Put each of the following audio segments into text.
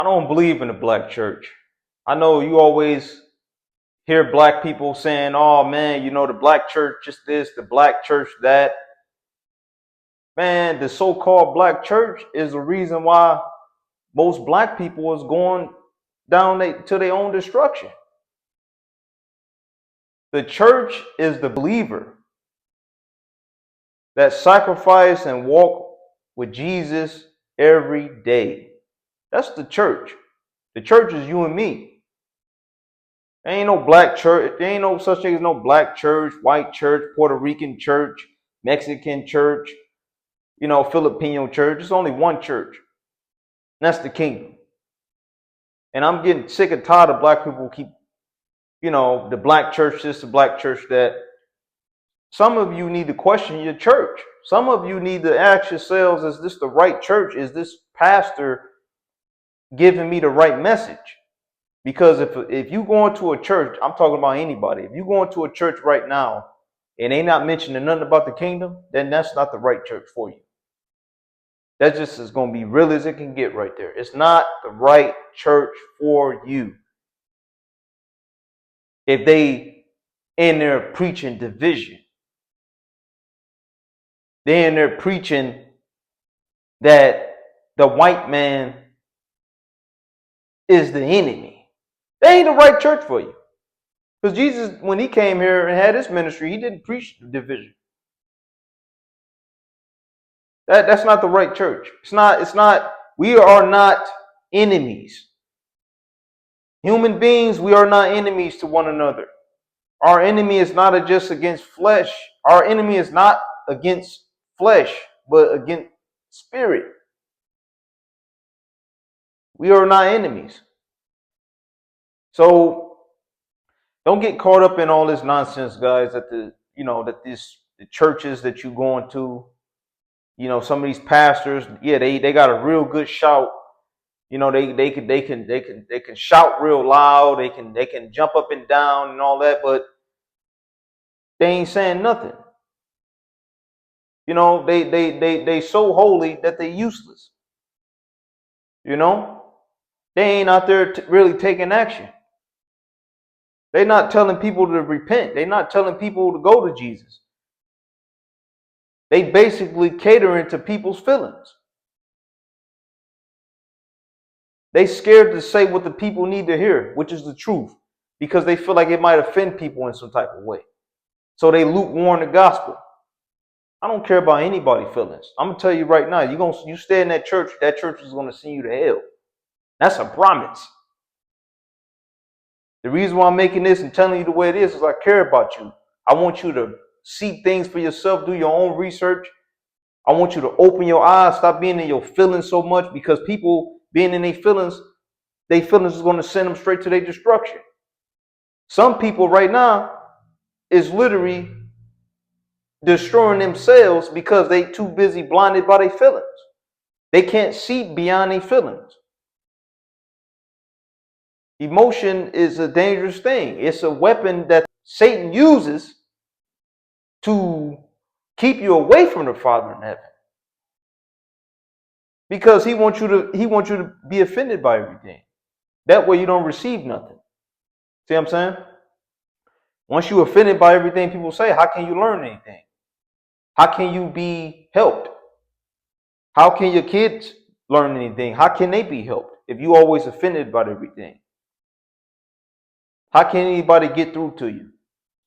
I don't believe in the black church. I know you always hear black people saying, oh man, the black church is this, the black church that. Man, the so-called black church is the reason why most black people is going down to their own destruction. The church is the believer that sacrifice and walk with Jesus every day. That's the church. The church is you and me. There ain't no black church. There ain't no such thing as no black church, white church, Puerto Rican church, Mexican church, Filipino church. It's only one church. And that's the kingdom. And I'm getting sick and tired of black people keep, the black church this, the black church that. Some of you need to question your church. Some of you need to ask yourselves, is this the right church? Is this pastor giving me the right message? Because if you go into a church, I'm talking about anybody. If you go into a church right now and they not mentioning nothing about the kingdom, then that's not the right church for you. That just is going to be real as it can get right there. It's not the right church for you. If they in there preaching division, they in there preaching that the white man is the enemy. They ain't the right church for you. Because Jesus, when he came here and had his ministry, he didn't preach division. That's not the right church. It's not, we are not enemies. Human beings, we are not enemies to one another. Our enemy is not just against flesh. Our enemy is not against flesh, but against spirit. We are not enemies. So don't get caught up in all this nonsense, guys, that the churches that you going to, some of these pastors, yeah, they got a real good shout. They can shout real loud, they can jump up and down and all that, but they ain't saying nothing. They so holy that they useless. They ain't out there really taking action. They're not telling people to repent. They're not telling people to go to Jesus. They basically catering to people's feelings. They scared to say what the people need to hear, which is the truth, because they feel like it might offend people in some type of way. So they lukewarm the gospel. I don't care about anybody's feelings. I'm gonna tell you right now, you stay in that church is gonna send you to hell. That's a promise. The reason why I'm making this and telling you the way it is I care about you. I want you to see things for yourself, do your own research. I want you to open your eyes, stop being in your feelings so much, because people being in their feelings is going to send them straight to their destruction. Some people right now is literally destroying themselves because they too busy blinded by their feelings. They can't see beyond their feelings. Emotion is a dangerous thing. It's a weapon that Satan uses to keep you away from the Father in heaven. Because he wants you to be offended by everything. That way you don't receive nothing. See what I'm saying? Once you're offended by everything people say, how can you learn anything? How can you be helped? How can your kids learn anything? How can they be helped if you always offended by everything? How can anybody get through to you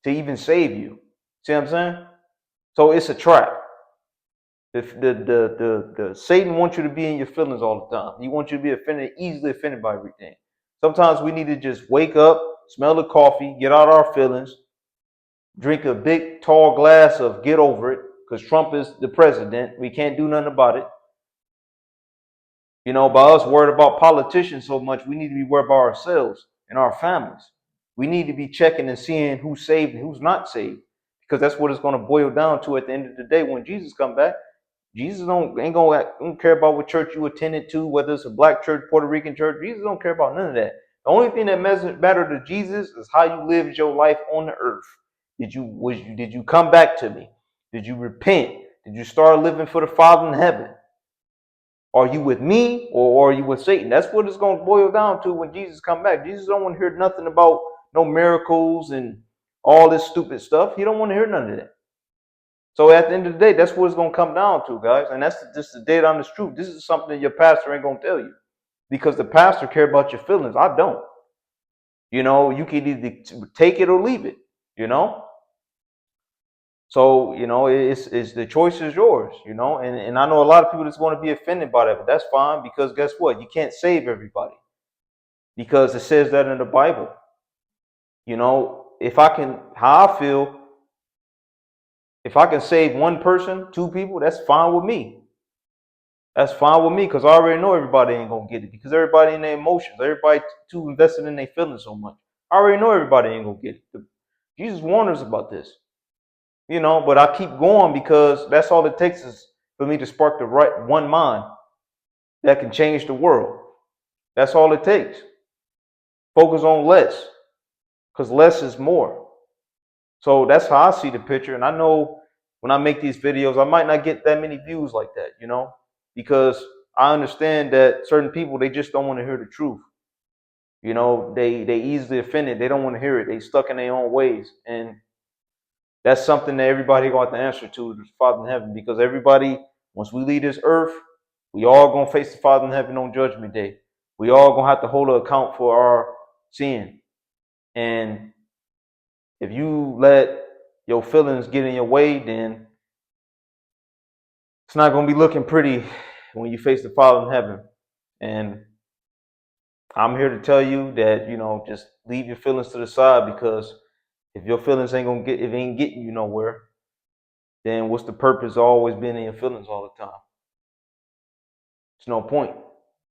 to even save you? See what I'm saying? So it's a trap. The Satan wants you to be in your feelings all the time. He wants you to be easily offended by everything. Sometimes we need to just wake up, smell the coffee, get out our feelings, drink a big tall glass of get over it, because Trump is the president. We can't do nothing about it. By us worried about politicians so much, we need to be worried about ourselves and our families. We need to be checking and seeing who's saved and who's not saved, because that's what it's going to boil down to at the end of the day when Jesus comes back. Jesus don't care about what church you attended to, whether it's a black church, Puerto Rican church. Jesus don't care about none of that. The only thing that matters to Jesus is how you lived your life on the earth. Did you come back to me? Did you repent? Did you start living for the Father in heaven? Are you with me or are you with Satan? That's what it's going to boil down to when Jesus come back. Jesus don't want to hear nothing about no miracles and all this stupid stuff. He don't want to hear none of that. So at the end of the day, that's what it's going to come down to, guys. And that's just the dead honest truth. This is something that your pastor ain't going to tell you, because the pastor care about your feelings. I don't. You can either take it or leave it, you know? So, it's the choice is yours, and I know a lot of people that's going to be offended by that, but that's fine, because guess what? You can't save everybody, because it says that in the Bible. If I can, how I feel, if I can save one person, two people, that's fine with me. That's fine with me, because I already know everybody ain't gonna get it, because everybody in their emotions, everybody too invested in their feelings so much. I already know everybody ain't gonna get it. Jesus warned us about this, but I keep going, because that's all it takes is for me to spark the right one mind that can change the world. That's all it takes. Focus on less, because less is more. So that's how I see the picture. And I know when I make these videos, I might not get that many views like that, because I understand that certain people, they just don't want to hear the truth. They easily offended. They don't want to hear it. They stuck in their own ways. And that's something that everybody got to answer to the Father in heaven, because everybody, once we leave this earth, we all gonna face the Father in heaven on Judgment Day. We all gonna have to hold an account for our sin. And if you let your feelings get in your way, then it's not gonna be looking pretty when you face the Father in heaven. And I'm here to tell you that, just leave your feelings to the side, because if your feelings if it ain't getting you nowhere, then what's the purpose of always being in your feelings all the time? It's no point.